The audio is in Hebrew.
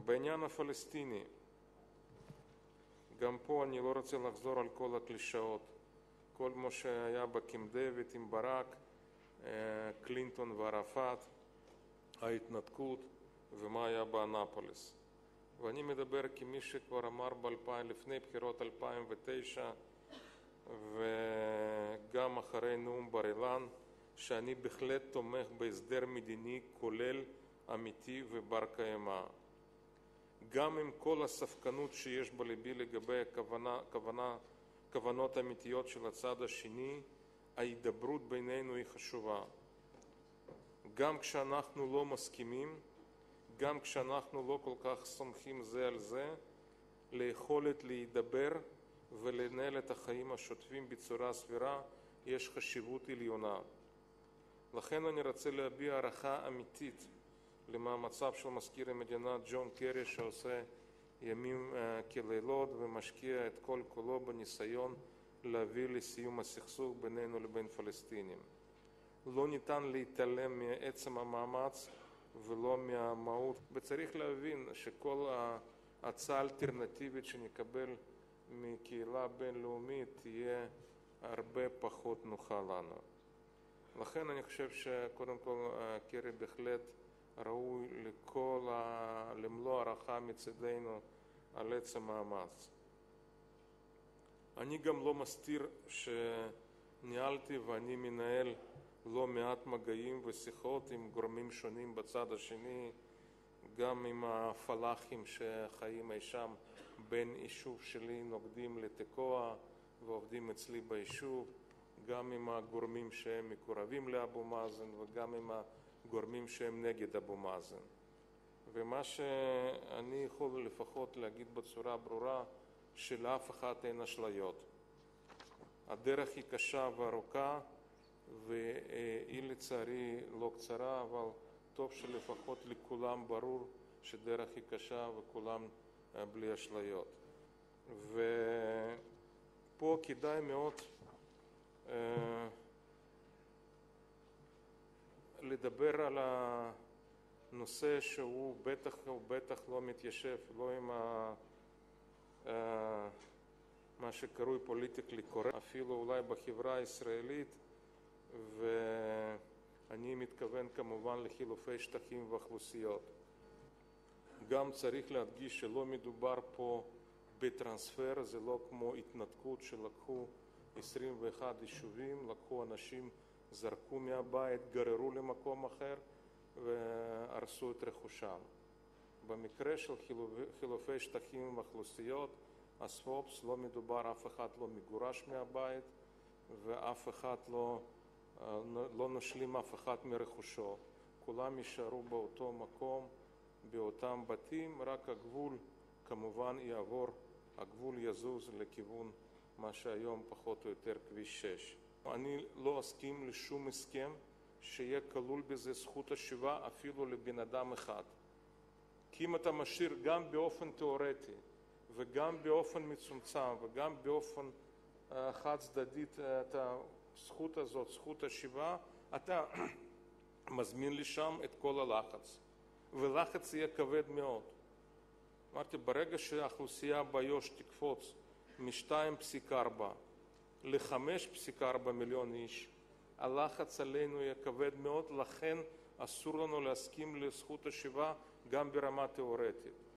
בעניין הפלסטיני, גם פה אני לא רוצה לחזור על כל הקלישאות, כל מה שהיה בקמפ דיוויד עם ברק, קלינטון וערפאת, ההתנתקות ומה היה באנאפוליס. ואני מדבר כמי שכבר אמר לפני בחירות 2009 וגם אחרי נאום בר אילן, שאני בהחלט תומך בהסדר מדיני כולל, אמיתי ובר קיימא. גם עם כל הספקנות שיש בליבי לגבי כוונות אמיתיות של הצד השני, ההידברות בינינו היא חשובה. גם כשאנחנו לא מסכימים, גם כשאנחנו לא כל כך סומכים זה על זה, ליכולת להידבר ולנהל את החיים השוטפים בצורה סבירה יש חשיבות עליונה. לכן אני רוצה להביע הערכה אמיתית למאמציו של מזכיר המדינה ג'ון קרי, שעושה ימים כלילות ומשקיע את כל כולו בניסיון להביא לסיום הסכסוך בינינו לבין פלסטינים. לא ניתן להתעלם מעצם המאמץ ולא מהמהות, וצריך להבין שכל ההצעה האלטרנטיבית שנקבל מקהילה בינלאומית תהיה הרבה פחות נוחה לנו. לכן אני חושב שקודם כל קרי בהחלט ראוי למלוא הערכה מצדנו על עצם המאמץ. אני גם לא מסתיר שניהלתי ואני מנהל לא מעט מגעים ושיחות עם גורמים שונים בצד השני, גם עם הפלאחים שחיים אי שם בין יישוב שלי נוקדים לתקוע ועובדים אצלי ביישוב, גם עם הגורמים שהם מקורבים לאבו מאזן וגם עם הגורמים שהם נגד אבו מאזן. ומה שאני יכול לפחות להגיד בצורה ברורה, שלאף אחד אין אשליות. הדרך היא קשה וארוכה, והיא לצערי לא קצרה, אבל טוב שלפחות לכולם ברור שדרך היא קשה וכולם בלי אשליות. ופה כדאי מאוד לדבר על הנושא שהוא בטח לא מתיישב, לא עם מה שקרוי פוליטיקלי קורקט, אפילו אולי בחברה הישראלית, ואני מתכוון כמובן לחילופי שטחים ואוכלוסיות. גם צריך להדגיש שלא מדובר פה בטרנספר, זה לא כמו התנתקות שלקחו 21 יישובים, לקחו אנשים, זרקו מהבית, גררו למקום אחר והרסו את רכושם. במקרה של חילופי שטחים ואוכלוסיות, הסוואפס, לא מדובר, אף אחד לא מגורש מהבית ואף אחד לא נשלים אף אחד מרכושו. כולם יישארו באותו מקום, באותם בתים, רק הגבול כמובן יעבור, הגבול יזוז לכיוון מה שהיום פחות או יותר כביש 6. אני לא אסכים לשום הסכם שיהיה כלול בזה זכות השיבה אפילו לבן אדם אחד. כי אם אתה משאיר גם באופן תיאורטי וגם באופן מצומצם וגם באופן חד צדדית את הזכות הזאת, זכות השיבה, אתה מזמין לשם את כל הלחץ. ולחץ יהיה כבד מאוד. אמרתי, ברגע שהאוכלוסייה באיו"ש תקפוץ מ-2.4 ל-5.4 מיליון איש, הלחץ עלינו יהיה כבד מאוד, לכן אסור לנו להסכים לזכות השיבה גם ברמה תיאורטית.